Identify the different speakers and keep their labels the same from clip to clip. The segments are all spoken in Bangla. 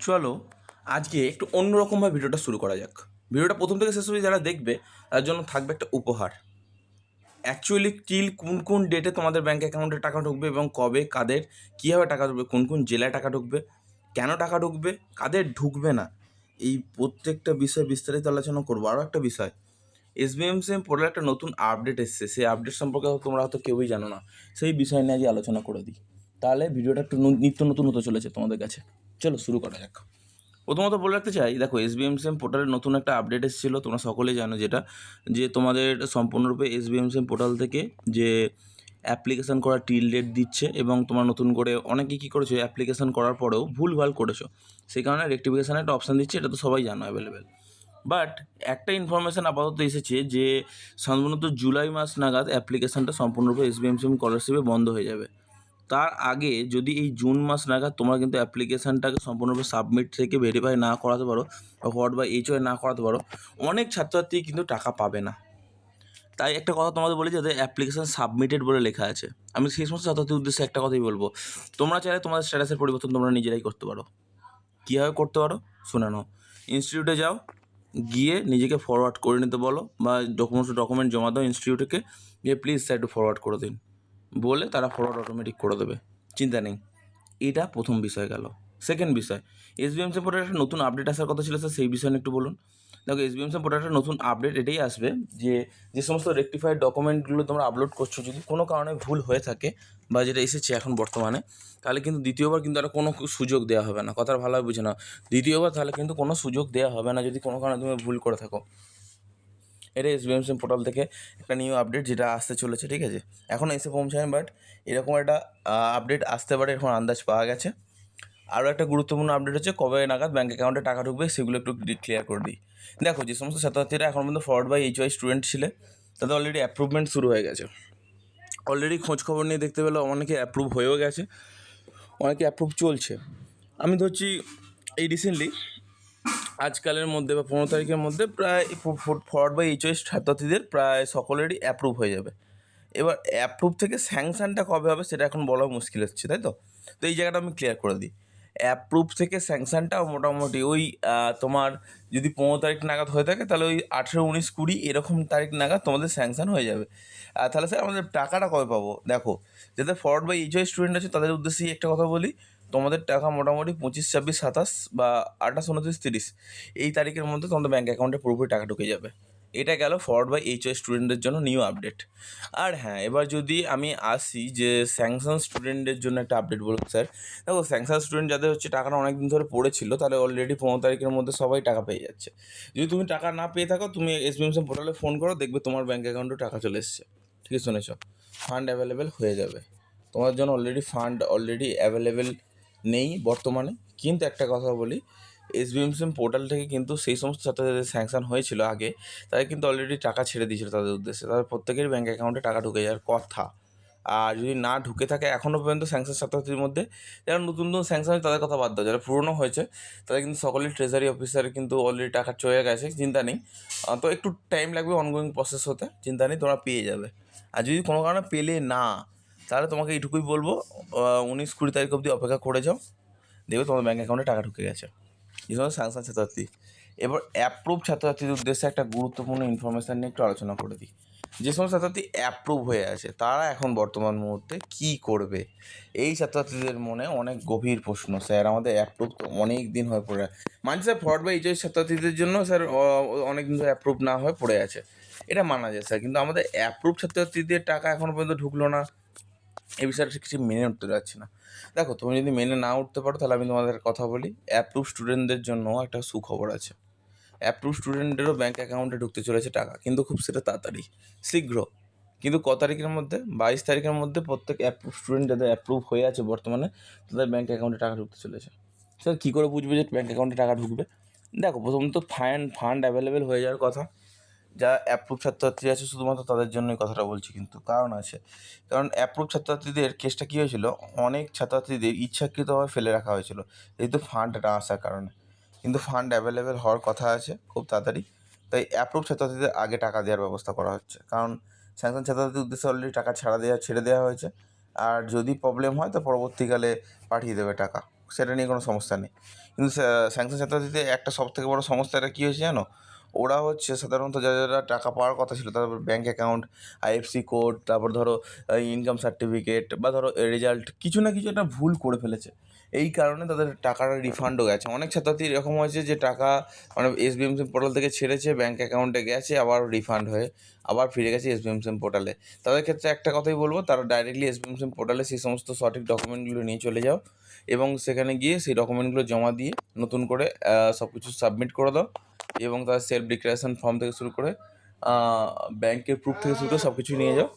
Speaker 1: চলো আজকে একটু অন্যরকমভাবে ভিডিওটা শুরু করা যাক। ভিডিওটা প্রথম থেকে শেষ অবধি যারা দেখবে তার জন্য থাকবে একটা উপহার। অ্যাকচুয়ালি কিল কোন কোন ডেটে তোমাদের ব্যাঙ্ক অ্যাকাউন্টে টাকা ঢুকবে এবং কবে কাদের কীভাবে টাকা ঢুকবে, কোন কোন জেলায় টাকা ঢুকবে, কেন টাকা ঢুকবে, কাদের ঢুকবে না, এই প্রত্যেকটা বিষয় বিস্তারিত আলোচনা করবো। আরও একটা বিষয়, এসবিএমসিএম পোর্টালে একটা নতুন আপডেট এসছে, সেই আপডেট সম্পর্কে তোমরা হয়তো কেউই জানো না। সেই বিষয় নিয়ে আজকে আলোচনা করে দিই, তাহলে ভিডিওটা একটু নিত্য নতুন হতে চলেছে তোমাদের কাছে। চলো শুরু করা যাক। প্রথমত বলে রাখতে চাই, দেখো এসবিএমসিএম পোর্টালের নতুন একটা আপডেট এসেছিলো, তোমরা সকলেই জানো, যেটা যে তোমাদের সম্পূর্ণরূপে এসবিএমসিএম পোর্টাল থেকে যে অ্যাপ্লিকেশান করার টিল ডেট দিচ্ছে এবং তোমার নতুন করে অনেকে কী করেছো, অ্যাপ্লিকেশান করার পরেও ভুলভাল করেছো, সেই কারণে রেক্টিফিকেশানের একটা অপশান দিচ্ছে, এটা তো সবাই জানো অ্যাভেলেবেল। বাট একটা ইনফরমেশান আপাতত এসেছে যে সাধারণত জুলাই মাস নাগাদ অ্যাপ্লিকেশানটা সম্পূর্ণরূপে এসবিএমসিএম স্কলারশিপে বন্ধ হয়ে যাবে। তার আগে যদি এই জুন মাস নাগাদ তোমরা কিন্তু অ্যাপ্লিকেশানটাকে সম্পূর্ণরূপে সাবমিট থেকে ভেরিফাই না করাতে পারো বা হোয়াট বা এইচওয়াই না করাতে পারো, অনেক ছাত্রছাত্রী কিন্তু টাকা পাবে না। তাই একটা কথা তোমাদের বলি, যাদের অ্যাপ্লিকেশান সাবমিটেড বলে লেখা আছে, আমি সেই সমস্ত ছাত্রছাত্রীর উদ্দেশ্যে একটা কথাই বলবো, তোমরা চাইলে তোমাদের স্ট্যাটাসের পরিবর্তন তোমরা নিজেরাই করতে পারো। কীভাবে করতে পারো শুনে নাও। ইনস্টিটিউটে যাও, গিয়ে নিজেকে ফরওয়ার্ড করে নিতে বলো বা ডকুমেন্ট জমা দাও ইনস্টিটিউটকে, গিয়ে প্লিজ স্যার একটু ফরওয়ার্ড করে দিন বলে তারা ফরওয়ার্ড অটোমেটিক করে দেবে, চিন্তা নেই। এটা প্রথম বিষয় গেল। সেকেন্ড বিষয়, এসবিএমসি পোর্টালে একটা নতুন আপডেট আসার কথা ছিল, স্যার সেই বিষয়ে একটু বলুন। দেখো এসবিএমসি পোর্টালে একটা নতুন আপডেট এটাই আসবে যে যে সমস্ত রেকটিফাইড ডকুমেন্টগুলো তোমরা আপলোড করছো, যদি কোনো কারণে ভুল হয়ে থাকে বা যেটা এসেছে এখন বর্তমানে, তাহলে কিন্তু দ্বিতীয়বার কিন্তু আর কোনো সুযোগ দেওয়া হবে না। কথাটা ভালোভাবে বুঝে নাও, দ্বিতীয়বার তাহলে কিন্তু কোনো সুযোগ দেওয়া হবে না যদি কোনো কারণে তুমি ভুল করে থাকো। এটা এসবিএমসিএম পোর্টাল থেকে একটা নিউ আপডেট যেটা আসতে চলেছে, ঠিক আছে, এখন এসে পৌঁছায়, বাট এরকম একটা আপডেট আসতে পারে এখন আন্দাজ পাওয়া গেছে। আরও একটা গুরুত্বপূর্ণ আপডেট হচ্ছে কবে নাগাদ ব্যাঙ্ক অ্যাকাউন্টে টাকা ঢুকবে, সেগুলো একটু ক্লিয়ার করে দিই। দেখো যে সমস্ত ছাত্রছাত্রীরা এখন পর্যন্ত ফরওয়ার্ড বাই এইচওয়াই স্টুডেন্ট ছিলে, তাদের অলরেডি অ্যাপ্রুভমেন্ট শুরু হয়ে গেছে। অলরেডি খোঁজখবর নিয়ে দেখতে পেলে অনেকে অ্যাপ্রুভ হয়েও গেছে, অনেকে অ্যাপ্রুভ চলছে। আমি ধরছি এই রিসেন্টলি আজকালের মধ্যে বা 15 তারিখের মধ্যে প্রায় ফরওয়ার্ড বাই এইচওয়াই ছাত্রছাত্রীদের প্রায় সকলেরই অ্যাপ্রুভ হয়ে যাবে। এবার অ্যাপ্রুভ থেকে স্যাংশনটা কবে হবে সেটা এখন বলা মুশকিল হচ্ছে, তাই তো। তো এই জায়গাটা আমি ক্লিয়ার করে দিই। অ্যাপ্রুভ থেকে স্যাংশনটা মোটামুটি ওই তোমার যদি 15 তারিখ নাগাদ হয়ে থাকে, তাহলে ওই 18, 19, 20 এরকম তারিখ নাগাদ তোমাদের স্যাংশন হয়ে যাবে। তাহলে স্যার আমাদের টাকাটা কবে পাবো? দেখো, যাদের ফরওয়ার্ড বাই এইচওয়াই স্টুডেন্ট আছে তাদের উদ্দেশ্যেই একটা কথা বলি, তোমাদের টাকা মোটামুটি 25, 26, 27 বা 28, 29, 30 এই তারিখের মধ্যে তোমাদের ব্যাঙ্ক অ্যাকাউন্টে পুরোপুরি টাকা ঢুকে যাবে। এটা গেল ফরওয়ার্ড বাই এইচওয়াই স্টুডেন্টদের জন্য নিউ আপডেট। আর হ্যাঁ, এবার যদি আমি আসি যে স্যাংশন স্টুডেন্টদের জন্য একটা আপডেট বলুন স্যার। দেখো স্যাংশন স্টুডেন্ট যাদের হচ্ছে টাকাটা অনেক দিন ধরে পড়েছিল, তাহলে অলরেডি 15 তারিখের মধ্যে সবাই টাকা পেয়ে যাচ্ছে। যদি তুমি টাকা না পেয়ে থাকো, তুমি এসবিএমসি পোর্টালে ফোন করো, দেখবে তোমার ব্যাঙ্ক অ্যাকাউন্টে টাকা চলে এসছে। ঠিক আছে, শুনেছ, ফান্ড অ্যাভেলেবেল হয়ে যাবে তোমার জন্য। ফান্ড অলরেডি অ্যাভেলেবেল নেই বর্তমানে, কিন্তু একটা কথা বলি, এসবিএমসিএম পোর্টাল থেকে কিন্তু সেই সমস্ত ছাত্রছাত্রীদের স্যাংশন হয়েছিল আগে, তারা কিন্তু অলরেডি টাকা ছেড়ে দিয়েছিল তাদের উদ্দেশ্যে, তাদের প্রত্যেকের ব্যাঙ্ক অ্যাকাউন্টে টাকা ঢুকে যাওয়ার কথা। আর যদি না ঢুকে থাকে এখনও পর্যন্ত স্যাংশন ছাত্রছাত্রীর মধ্যে, যারা নতুন নতুন স্যাংশন হয় তাদের কথা বাদ দাও, যারা পুরনো হয়েছে তাদের কিন্তু সকলেই ট্রেজারি অফিসারে কিন্তু অলরেডি টাকা চলে গেছে, চিন্তা নেই। তো একটু টাইম লাগবে অনগোয়িং প্রসেস হতে, চিন্তা নেই, তোমরা পেয়ে যাবে। আর যদি কোনো কারণে পেলে না, তাহলে তোমাকে এইটুকুই বলবো, 19, 20 তারিখ অবধি অপেক্ষা করে যাও, দেখবে তোমার ব্যাঙ্ক অ্যাকাউন্টে টাকা ঢুকে গেছে। এই সময় স্যাংশন ছাত্রছাত্রী। এবার অ্যাপ্রুভ ছাত্রছাত্রীদের উদ্দেশ্যে একটা গুরুত্বপূর্ণ ইনফরমেশান নিয়ে একটু আলোচনা করে দিই। যে সমস্ত ছাত্রছাত্রী অ্যাপ্রুভ হয়ে আছে তারা এখন বর্তমান মুহূর্তে কী করবে, এই ছাত্রছাত্রীদের মনে অনেক গভীর প্রশ্ন। স্যার আমাদের অ্যাপ্রুভ তো অনেক দিন হয়ে পড়ে, মানছি স্যার ফরওয়ার্ড বাই এইচওয়াই ছাত্রছাত্রীদের জন্য স্যার অনেক দিন ধরে অ্যাপ্রুভ না হয়ে পড়ে আছে, এটা মানা যায় স্যার, কিন্তু আমাদের অ্যাপ্রুভ ছাত্রছাত্রীদের টাকা এখনও পর্যন্ত ঢুকলো না, এই বিষয়টা কিছু মেনে উঠতে পারছি না। দেখো তুমি যদি মেনে না উঠতে পারো, তাহলে আমি তোমাদের কথা বলি, অ্যাপ্রুভ স্টুডেন্টদের জন্য একটা সুখবর আছে। অ্যাপ্রুভ স্টুডেন্টেরও ব্যাঙ্ক অ্যাকাউন্টে ঢুকতে চলেছে টাকা, কিন্তু খুব সেটা তাড়াতাড়ি, শীঘ্র। কিন্তু ক তারিখের মধ্যে? 22 তারিখের মধ্যে প্রত্যেক অ্যাপ্রুভ স্টুডেন্ট যাদের অ্যাপ্রুভ হয়ে আছে বর্তমানে, তাদের ব্যাঙ্ক অ্যাকাউন্টে টাকা ঢুকতে চলেছে। স্যার কী করে বুঝবে যে ব্যাঙ্ক অ্যাকাউন্টে টাকা ঢুকবে? দেখো প্রথমত ফান্ড অ্যাভেলেবেল হয়ে যাওয়ার কথা। যারা অ্যাপ্রুভ ছাত্রছাত্রী আছে শুধুমাত্র তাদের জন্যই কথাটা বলছি, কিন্তু কারণ আছে। কারণ অ্যাপ্রুভ ছাত্রছাত্রীদের কেসটা কী হয়েছিল, অনেক ছাত্রছাত্রীদের ইচ্ছাকৃতভাবে ফেলে রাখা হয়েছিল যেহেতু ফান্ড না আসার কারণে। কিন্তু ফান্ড অ্যাভেলেবেল হওয়ার কথা আছে খুব তাড়াতাড়ি, তাই অ্যাপ্রুভ ছাত্রছাত্রীদের আগে টাকা দেওয়ার ব্যবস্থা করা হচ্ছে। কারণ স্যাংশন ছাত্রছাত্রীর উদ্দেশ্যে অলরেডি টাকা ছেড়ে দেওয়া হয়েছে। আর যদি প্রবলেম হয় তো পরবর্তীকালে পাঠিয়ে দেবে টাকা। সেটা নিয়ে কোনো সমস্যা নেই। কিন্তু স্যাংশন ছাত্রছাত্রীতে একটা সবথেকে বড় সমস্যাটা কী হয়েছে জানো? ওরা হচ্ছে সাধারণত যারা যারা টাকা পাওয়ার কথা ছিল তাদের ব্যাঙ্ক অ্যাকাউন্ট, আইএফসি কোড, তারপর ধরো ইনকাম সার্টিফিকেট বা ধরো রেজাল্ট কিছু না কিছু একটা ভুল করে ফেলেছে। এই কারণে তাদের টাকাটা রিফান্ডও গেছে। অনেক ছাত্রছাত্রী এরকম হয়েছে যে টাকা মানে এসবিএমসিম পোর্টাল থেকে ছেড়েছে, ব্যাঙ্ক অ্যাকাউন্টে গেছে, আবার রিফান্ড হয়ে আবার ফিরে গেছে এসবিএমসিম পোর্টালে। তাদের ক্ষেত্রে একটা কথাই বলবো, তারা ডাইরেক্টলি এসবিএমসিম পোর্টালে সেই সমস্ত সঠিক ডকুমেন্টগুলো নিয়ে চলে যাও এবং সেখানে গিয়ে সেই ডকুমেন্টগুলো জমা দিয়ে নতুন করে সব কিছু সাবমিট করে দাও এবং তার সেলফ ডিক্লারেশন ফর্ম থেকে শুরু করে ব্যাংকের প্রুফ থেকে শুরু করে সব কিছু নিয়ে যাও,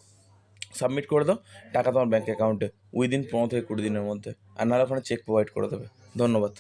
Speaker 1: সাবমিট করে দাও, টাকা তোমার ব্যাঙ্ক অ্যাকাউন্টে উইদিন 15 থেকে 20 দিনের মধ্যে। আর নাহলে ওখানে চেক প্রোভাইড করে দেবে। ধন্যবাদ।